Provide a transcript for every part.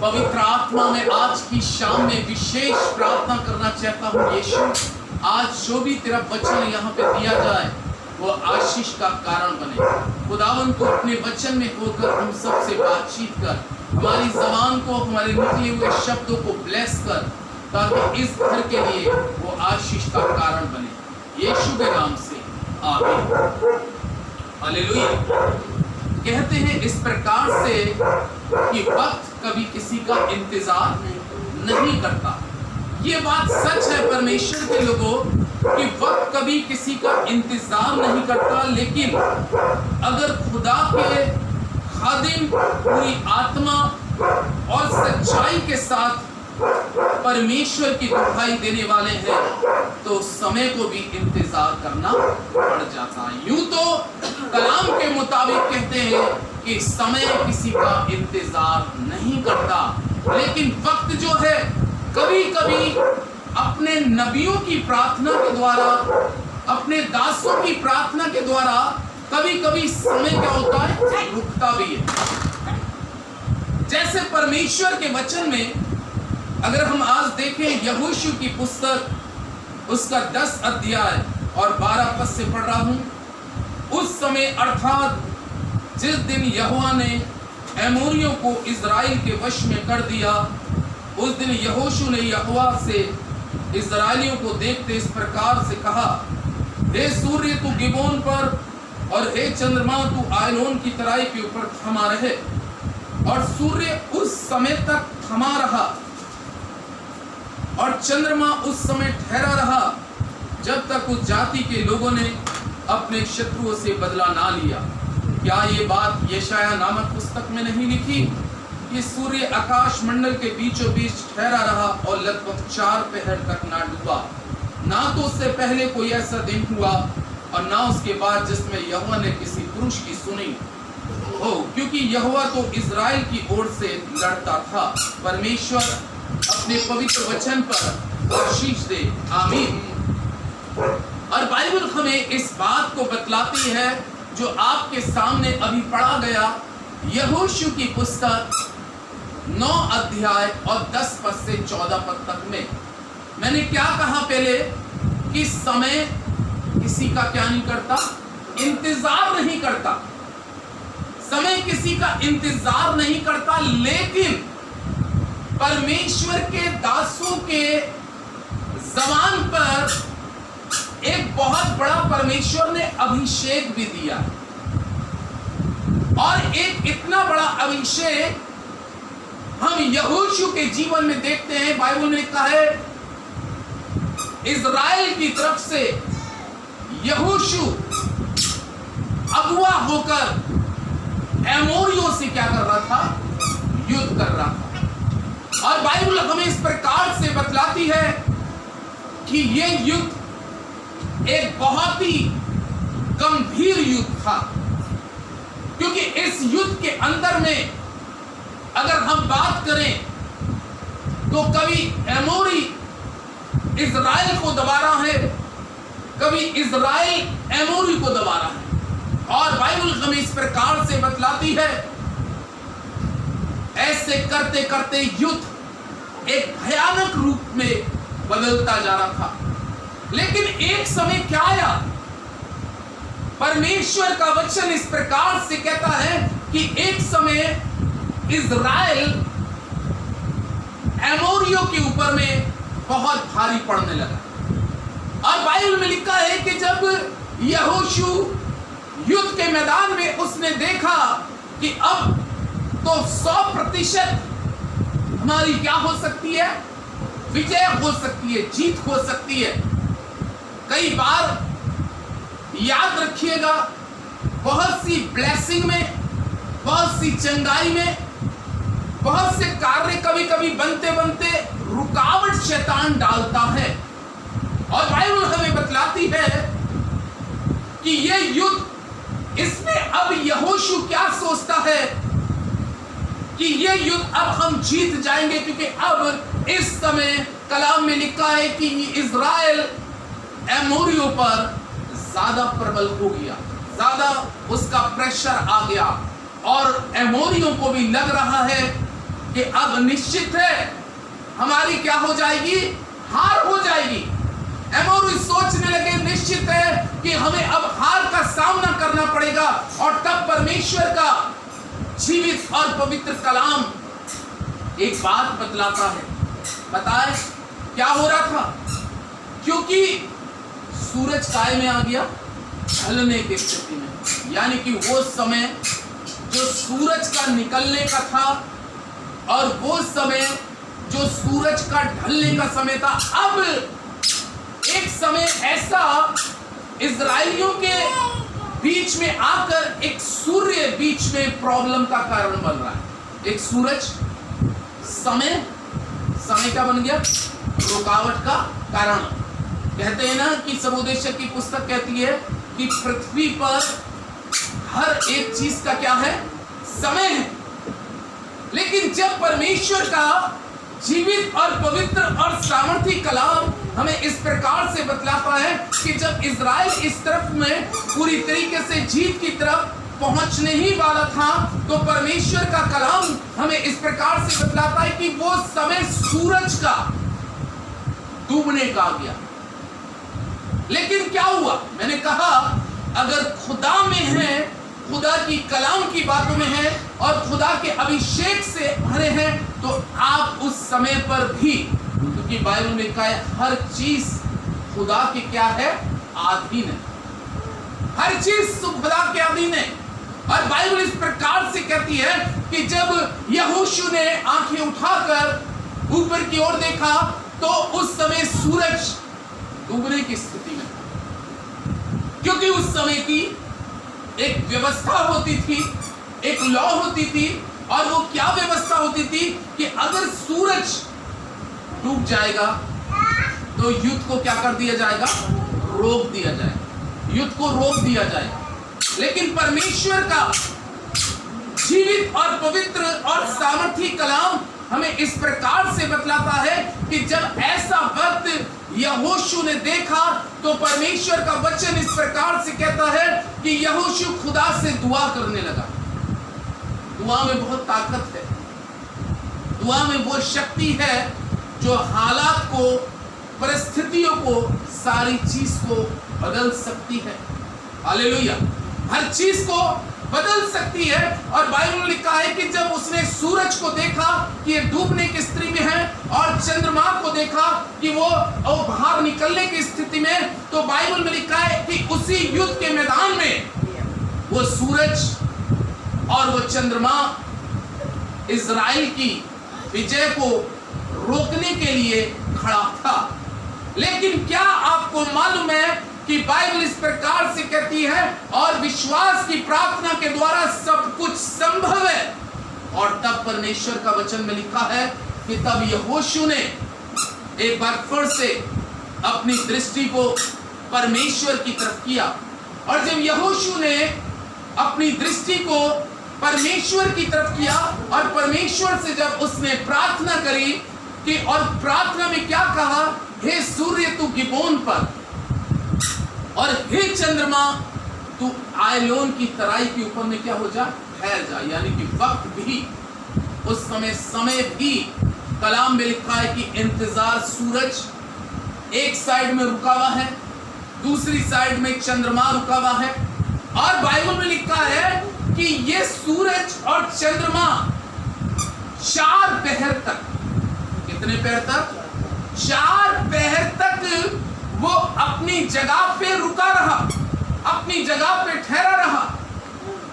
पवित्र आत्मा में आज की शाम में विशेष प्रार्थना करना चाहता हूँ। यीशु, आज जो भी तेरा वचन यहाँ पे दिया जाए वो आशीष का कारण बने। खुदावन को अपने वचन में होकर हम सबसे बातचीत कर, हमारी ज़बान को, हमारे निकले हुए शब्दों को ब्लेस कर, ताकि इस घर के लिए वो आशीष का कारण बने। यीशु के नाम से आमीन। हालेलुया। कहते हैं इस प्रकार से कि वक्त कभी किसी का इंतजार नहीं करता। ये बात सच है परमेश्वर के लोगों कि वक्त कभी किसी का इंतजार नहीं करता, लेकिन अगर खुदा के खादिम पूरी आत्मा और सच्चाई के साथ परमेश्वर की दुहाई देने वाले हैं तो समय को भी इंतजार करना पड़ जाता है। यूं तो कलाम के मुताबिक कहते हैं कि समय किसी का इंतजार नहीं करता, लेकिन वक्त जो है कभी कभी अपने नबियों की प्रार्थना के द्वारा, अपने दासों की प्रार्थना के द्वारा कभी कभी समय क्या होता है, रुकता भी है। जैसे परमेश्वर के वचन में अगर हम आज देखें, यहोशू की पुस्तक उसका 10 अध्याय और 12 पद से पढ़ रहा हूं। उस समय अर्थात जिस दिन यहोवा ने एमोरियों को इज़राइल के वश में कर दिया, उस दिन यहोशू ने यहोवा से इज़राइलियों को देखते इस प्रकार से कहा, हे सूर्य तू गिबोन पर और हे चंद्रमा तू आयलोन की तराई के ऊपर थमा रहे। और सूर्य उस समय तक थमा रहा और चंद्रमा उस समय ठहरा रहा जब तक उस जाति के लोगों ने अपने शत्रुओं से बदला ना लिया। क्या ये बात यशाया नामक पुस्तक में नहीं लिखी कि सूर्य आकाश मंडल के बीचों बीच ठहरा रहा और लगभग 4 पहर तक ना डूबा? ना तो उससे पहले कोई ऐसा दिन हुआ और ना उसके बाद जिसमें यहोवा ने किसी पुरुष की सुनी हो, क्योंकि यहोवा तो इज़राइल की ओर से लड़ता था। परमेश्वर अपने पवित्र वचन पर आशीष दे, आमीन। और बाइबल हमें इस बात को बतलाती है जो आपके सामने अभी पढ़ा गया, यहोशू की पुस्तक 9 अध्याय और 10 पद से 14 पद तक में। मैंने क्या कहा पहले कि समय किसी का क्या नहीं करता, इंतजार नहीं करता। समय किसी का इंतजार नहीं करता, लेकिन परमेश्वर के दासों के ज़बान पर एक बहुत बड़ा परमेश्वर ने अभिषेक भी दिया, और एक इतना बड़ा अभिषेक हम यहोशू के जीवन में देखते हैं। बाइबल में लिखा है, इज़राइल की तरफ से यहोशू अगुवा होकर एमोरियों से क्या कर रहा था, युद्ध कर रहा था। और बाइबल हमें इस प्रकार से बतलाती है कि यह युद्ध एक बहुत ही गंभीर युद्ध था, क्योंकि इस युद्ध के अंदर में अगर हम बात करें तो कभी एमोरी इज़राइल को दबा रहा है, कभी इज़राइल एमोरी को दबा रहा है। और बाइबल हमें इस प्रकार से बतलाती है, ऐसे करते करते युद्ध एक भयानक रूप में बदलता जा रहा था। लेकिन एक समय क्या आया, परमेश्वर का वचन इस प्रकार से कहता है कि एक समय इज़राइल एमोरियों के ऊपर में बहुत भारी पड़ने लगा। और बाइबल में लिखा है कि जब यहोशू युद्ध के मैदान में उसने देखा कि अब तो 100% हमारी क्या हो सकती है, विजय हो सकती है, जीत हो सकती है। कई बार याद रखिएगा, बहुत सी ब्लेसिंग में, बहुत सी चंगाई में, बहुत से कार्य कभी कभी बनते बनते रुकावट शैतान डालता है। और बाइबल हमें बतलाती है कि यह युद्ध, इसमें अब यहोशू क्या सोचता है कि यह युद्ध अब हम जीत जाएंगे, क्योंकि अब इस समय कलाम में लिखा है कि इज़राइल एमोरियों पर ज्यादा प्रबल हो गया, ज्यादा उसका प्रेशर आ गया, और एमोरियों को भी लग रहा है कि अब निश्चित है हमारी क्या हो जाएगी, हार हो जाएगी। एमोरी सोचने लगे निश्चित है कि हमें अब हार का सामना करना पड़ेगा। और तब परमेश्वर का जीवित और पवित्र कलाम एक बात बतलाता है। बताए क्या हो रहा था? क्योंकि सूरज काय में आ गया, ढलने की स्थिति में, यानी कि वो समय जो सूरज का निकलने का था और वो समय जो सूरज का ढलने का समय था। अब एक समय ऐसा इजराइलियों के बीच में आकर एक सूर्य बीच में प्रॉब्लम का कारण बन रहा है। एक सूरज समय क्या बन गया? रुकावट का कारण। कहते हैं ना कि सबोदेशक की पुस्तक कहती है कि पृथ्वी पर हर एक चीज का क्या है? समय है। लेकिन जब परमेश्वर का जीवित और पवित्र और सामर्थी कलाम हमें इस प्रकार से बतलाता है कि जब इजराइल इस तरफ में पूरी तरीके से जीत की तरफ पहुंचने ही वाला था, तो परमेश्वर का कलाम हमें इस प्रकार से बतलाता है कि वो समय सूरज का डूबने का आ गया। लेकिन क्या हुआ? मैंने कहा अगर खुदा में है, खुदा की कलाम की बातों में है और खुदा के अभिषेक से भरे हैं, तो आप उस समय पर भी, क्योंकि बाइबल में लिखा है हर चीज खुदा के क्या है? अधीन है। हर चीज खुदा के अधीन है। और बाइबल इस प्रकार से कहती है कि जब यहोशू ने आंखें उठाकर ऊपर की ओर देखा तो उस समय सूरज डूबने की स्थिति में, क्योंकि उस समय की एक व्यवस्था होती थी, एक लॉ होती थी। और वो क्या व्यवस्था होती थी कि अगर सूरज डूब जाएगा तो युद्ध को क्या कर दिया जाएगा? रोक दिया जाएगा, युद्ध को रोक दिया जाएगा। लेकिन परमेश्वर का जीवित और पवित्र और सामर्थी कलाम हमें इस प्रकार से बतलाता है कि जब ऐसा वक्त यहोशू ने देखा तो परमेश्वर का वचन इस प्रकार से कहता है कि यहोशू खुदा से दुआ करने लगा। दुआ में बहुत ताकत है, दुआ में वो शक्ति है जो हालात को, परिस्थितियों को, सारी चीज को बदल सकती है। हालेलुया। हर चीज को बदल सकती है। और बाइबल में लिखा है कि जब उसने सूरज को देखा कि ये डूबने की स्थिति में है और चंद्रमा को देखा कि वो बाहर निकलने की स्थिति में, तो बाइबल में लिखा है कि उसी युद्ध के मैदान में वो सूरज और वो चंद्रमा इजराइल की विजय को रोकने के लिए खड़ा था। लेकिन क्या आपको मालूम है कि बाइबल इस प्रकार से कहती है और विश्वास की प्रार्थना के द्वारा सब कुछ संभव है। और तब परमेश्वर का वचन में लिखा है कि तब यहोशू ने एक बार फिर से अपनी दृष्टि को परमेश्वर की तरफ किया। और जब यहोशू ने अपनी दृष्टि को परमेश्वर की तरफ किया और परमेश्वर से जब उसने प्रार्थना करी कि, और प्रार्थना में क्या कहा? हे सूर्य तू गिबोन पर और हे चंद्रमा तू आयलोन की तराई के ऊपर में क्या हो जा? ठहर जा। यानी कि वक्त भी, उस समय भी कलाम में लिखा है कि इंतजार, सूरज एक साइड में रुका हुआ है, दूसरी साइड में चंद्रमा रुका हुआ है। और बाइबल में लिखा है कि ये सूरज और चंद्रमा 4 पहर तक, कितने पहर तक? 4 पहर तक वो अपनी जगह पे रुका रहा, अपनी जगह पे ठहरा रहा।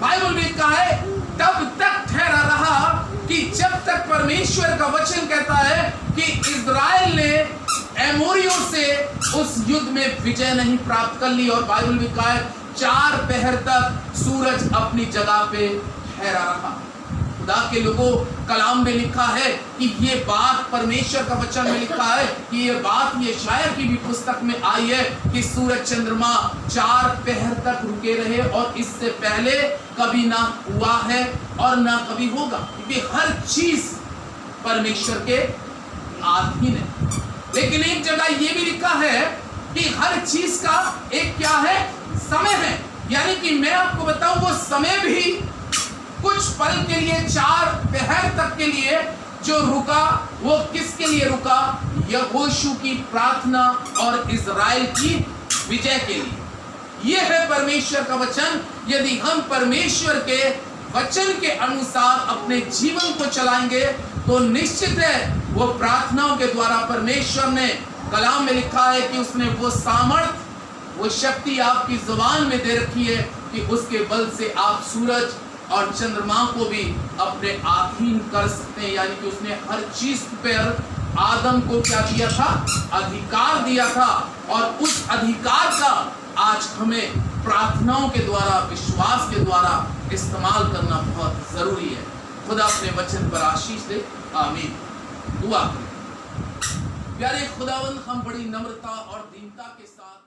बाइबल में लिखा है तब तक ठहरा रहा कि जब तक परमेश्वर का वचन कहता है कि इजराइल ने एमोरियों से उस युद्ध में विजय नहीं प्राप्त कर ली। और बाइबल में लिखा है 4 पहर तक सूरज अपनी जगह पे ठहरा रहा। खुदा के लोगों, कलाम में लिखा है कि ये बात परमेश्वर का वचन में लिखा है कि ये बात ये शायर की भी पुस्तक में आई है कि सूरज चंद्रमा 4 पहर तक रुके रहे और इससे पहले कभी ना हुआ है और ना कभी होगा, क्योंकि हर चीज परमेश्वर के अधीन है। लेकिन एक जगह ये भी लिखा है कि हर चीज का एक क्या है? समय है। यानी कि मैं आपको बताऊं वो समय भी कुछ पल के लिए, 4 पहर तक के लिए जो रुका वो किसके लिए रुका? यहोशू की प्रार्थना और इज़राइल की विजय के लिए। यह है परमेश्वर का वचन। यदि हम परमेश्वर के वचन के अनुसार अपने जीवन को चलाएंगे तो निश्चित है वो प्रार्थनाओं के द्वारा परमेश्वर ने कलाम में लिखा है कि उसने वो सामर्थ, वो शक्ति आपकी जुबान में दे रखी है कि उसके बल से आप सूरज और चंद्रमा को भी अपने अधीन कर सकते हैं। यानी कि उसने हर चीज पर आदम को क्या दिया था? अधिकार दिया था। और उस अधिकार का आज हमें प्रार्थनाओं के द्वारा, विश्वास के द्वारा इस्तेमाल करना बहुत जरूरी है। खुदा अपने वचन पर आशीष दे। आमीन। दुआ करें। प्यारे खुदावंद, हम बड़ी नम्रता और दीनता के साथ